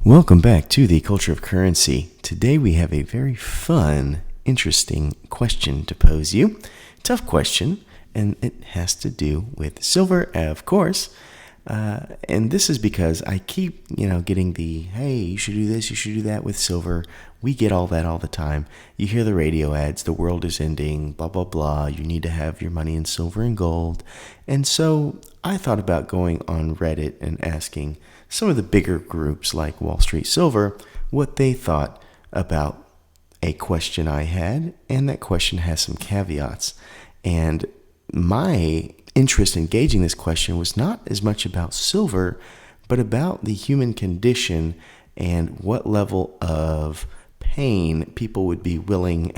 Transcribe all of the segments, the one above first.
Welcome back to the Culture of Currency. Today we have a very fun, interesting question to pose you. Tough question, and it has to do with silver, of course. And this is because I keep, getting the, hey, you should do this, you should do that with silver. We get all that all the time. You hear the radio ads, the world is ending, blah, blah, blah. You need to have your money in silver and gold. And so I thought about going on Reddit and asking some of the bigger groups like Wall Street Silver what they thought about a question I had, and that question has some caveats. And my interest in gauging this question was not as much about silver, but about the human condition and what level of pain people would be willing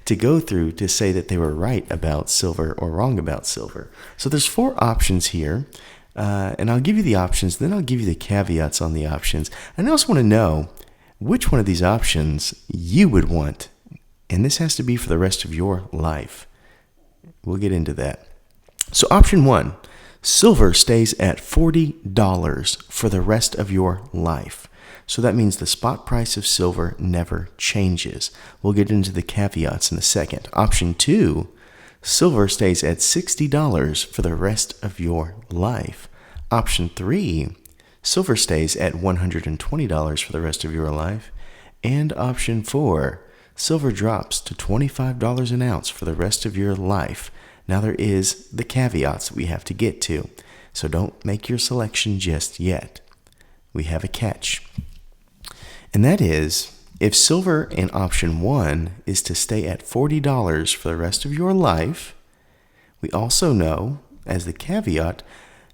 to go through to say that they were right about silver or wrong about silver. So there's 4 options here. And I'll give you the options, then I'll give you the caveats on the options. And I also want to know which one of these options you would want. And this has to be for the rest of your life. We'll get into that. So option 1, silver stays at $40 for the rest of your life. So that means the spot price of silver never changes. We'll get into the caveats in a second. Option 2, silver stays at $60 for the rest of your life. Option 3, silver stays at $120 for the rest of your life. And option 4, silver drops to $25 an ounce for the rest of your life. Now there is the caveats we have to get to, so don't make your selection just yet. We have a catch. And that is, if silver in option 1 is to stay at $40 for the rest of your life, we also know, as the caveat,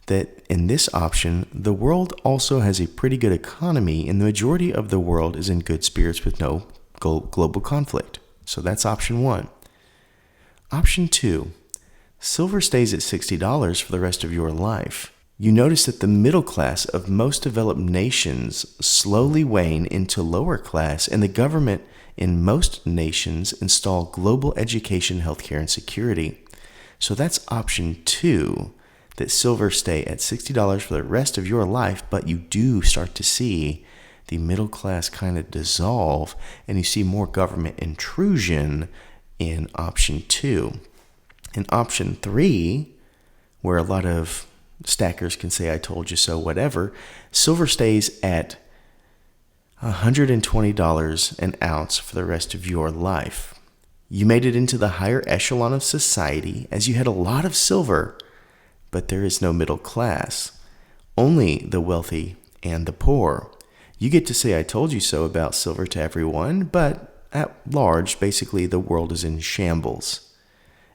that in this option, the world also has a pretty good economy and the majority of the world is in good spirits with no global conflict. So that's option 1. Option 2, silver stays at $60 for the rest of your life. You notice that the middle class of most developed nations slowly wane into lower class, and the government in most nations install global education, healthcare, and security. So that's option 2, that silver stay at $60 for the rest of your life, but you do start to see the middle class kind of dissolve, and you see more government intrusion in option 2. In option 3, where a lot of stackers can say, I told you so, whatever, silver stays at $120 an ounce for the rest of your life. You made it into the higher echelon of society as you had a lot of silver, but there is no middle class, only the wealthy and the poor. You get to say, I told you so about silver to everyone, but at large, basically the world is in shambles.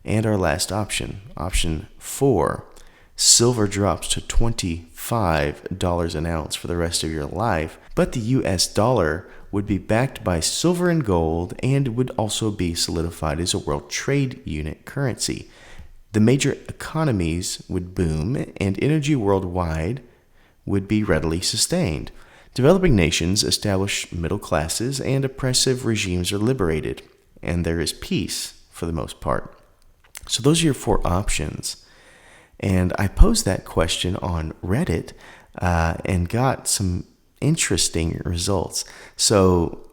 And our last option, option 4, silver drops to $25 an ounce for the rest of your life, but the US dollar would be backed by silver and gold and would also be solidified as a world trade unit currency. The major economies would boom and energy worldwide would be readily sustained. Developing nations establish middle classes and oppressive regimes are liberated, and there is peace for the most part. So those are your 4 options. And I posed that question on Reddit and got some interesting results. So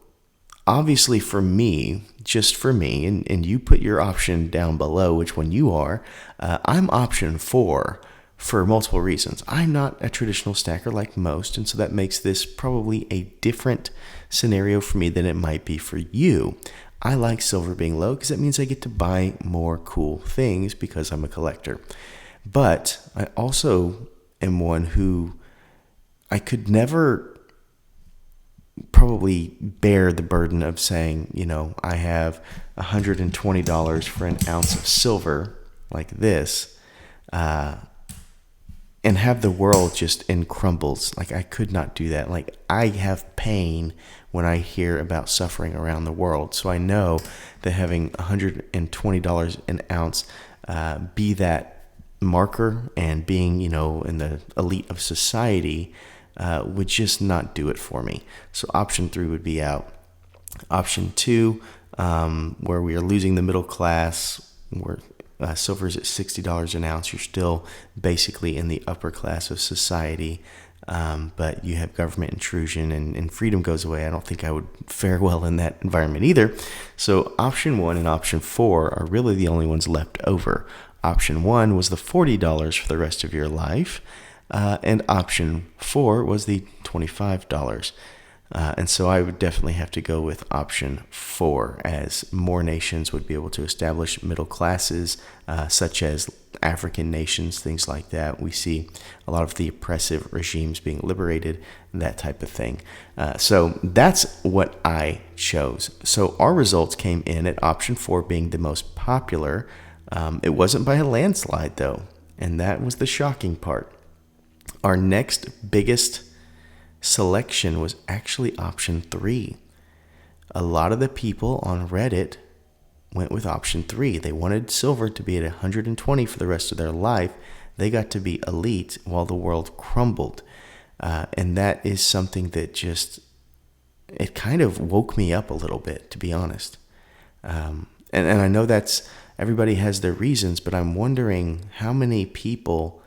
obviously for me, just for me, and you put your option down below, which one you are, I'm option 4 for multiple reasons. I'm not a traditional stacker like most, and so that makes this probably a different scenario for me than it might be for you. I like silver being low because that means I get to buy more cool things because I'm a collector. But I also am one who I could never probably bear the burden of saying, I have $120 for an ounce of silver like this, and have the world just in crumbles. Like, I could not do that. Like, I have pain when I hear about suffering around the world. So I know that having $120 an ounce be that marker and being, in the elite of society would just not do it for me. So option 3 would be out. Option 2, where we are losing the middle class, where silver is at $60 an ounce, you're still basically in the upper class of society. but you have government intrusion and freedom goes away. I don't think I would fare well in that environment either. So option 1 and option 4 are really the only ones left over. Option 1 was the $40 for the rest of your life, and option 4 was the $25. And so I would definitely have to go with option 4, as more nations would be able to establish middle classes, such as African nations, things like that. We see a lot of the oppressive regimes being liberated, that type of thing. So that's what I chose. So our results came in at option 4 being the most popular. It wasn't by a landslide, though, and that was the shocking part. Our next biggest selection was actually option 3. A lot of the people on Reddit went with option 3. They wanted silver to be at 120 for the rest of their life. They got to be elite while the world crumbled. And that is something that just, it kind of woke me up a little bit, to be honest. And I know that's, everybody has their reasons, but I'm wondering how many people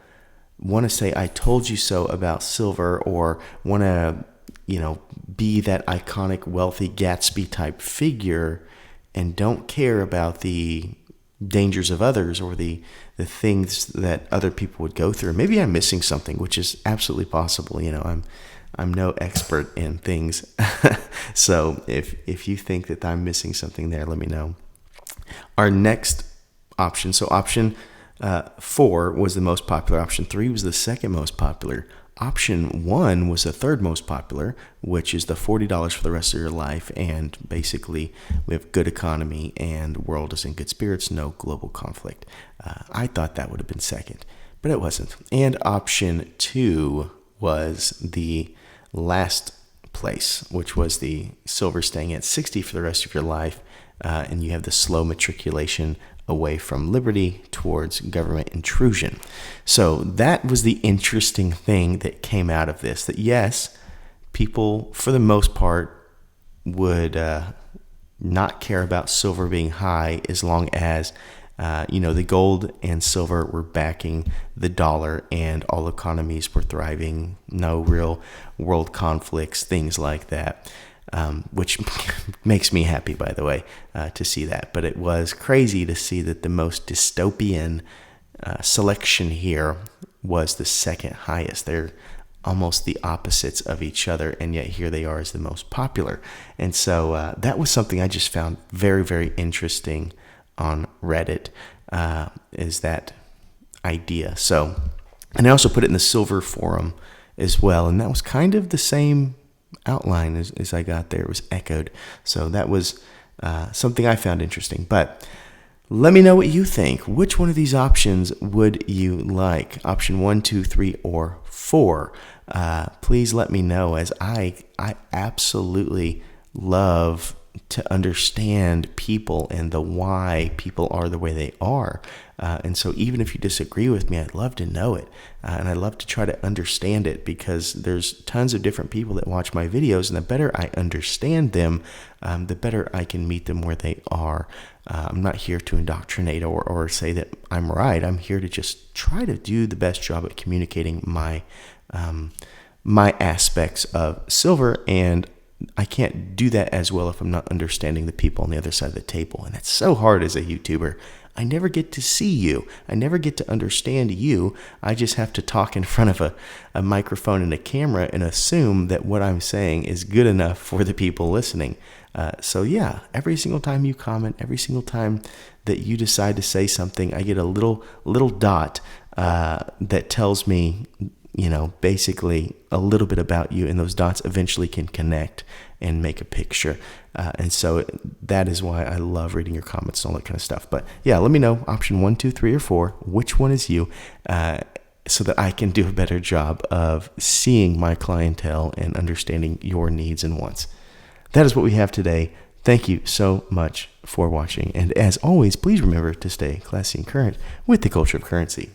want to say, I told you so about silver, or want to, be that iconic, wealthy Gatsby type figure and don't care about the dangers of others or the things that other people would go through. Maybe I'm missing something, which is absolutely possible. I'm no expert in things. So if you think that I'm missing something there, let me know. Our next option, so option 4 was the most popular. Option 3 was the second most popular. Option 1 was the third most popular, which is the $40 for the rest of your life. And basically, we have good economy and the world is in good spirits, no global conflict. I thought that would have been second, but it wasn't. And option 2 was the last place, which was the silver staying at 60 for the rest of your life. And you have the slow matriculation away from liberty towards government intrusion. So that was the interesting thing that came out of this, that yes, people for the most part would not care about silver being high as long as the gold and silver were backing the dollar and all economies were thriving, no real world conflicts, things like that. Which makes me happy, by the way, to see that. But it was crazy to see that the most dystopian selection here was the second highest. They're almost the opposites of each other, and yet here they are as the most popular. And so that was something I just found very, very interesting on Reddit, is that idea. So, and I also put it in the silver forum as well, and that was kind of the same outline as I got there. It was echoed. So that was something I found interesting. But let me know what you think. Which one of these options would you like? Option 1, 2, 3, or 4? Please let me know, as I absolutely love to understand people and the why people are the way they are. And so even if you disagree with me, I'd love to know it. And I'd love to try to understand it, because there's tons of different people that watch my videos, and the better I understand them, the better I can meet them where they are. I'm not here to indoctrinate or say that I'm right. I'm here to just try to do the best job at communicating my aspects of silver, and I can't do that as well if I'm not understanding the people on the other side of the table. And that's so hard as a YouTuber. I never get to see you. I never get to understand you. I just have to talk in front of a microphone and a camera and assume that what I'm saying is good enough for the people listening. So yeah, every single time you comment, every single time that you decide to say something, I get a little dot that tells me, basically a little bit about you, and those dots eventually can connect and make a picture. And so that is why I love reading your comments and all that kind of stuff. But yeah, let me know, option 1, 2, 3, or 4, which one is you, so that I can do a better job of seeing my clientele and understanding your needs and wants. That is what we have today. Thank you so much for watching. And as always, please remember to stay classy and current with the culture of currency.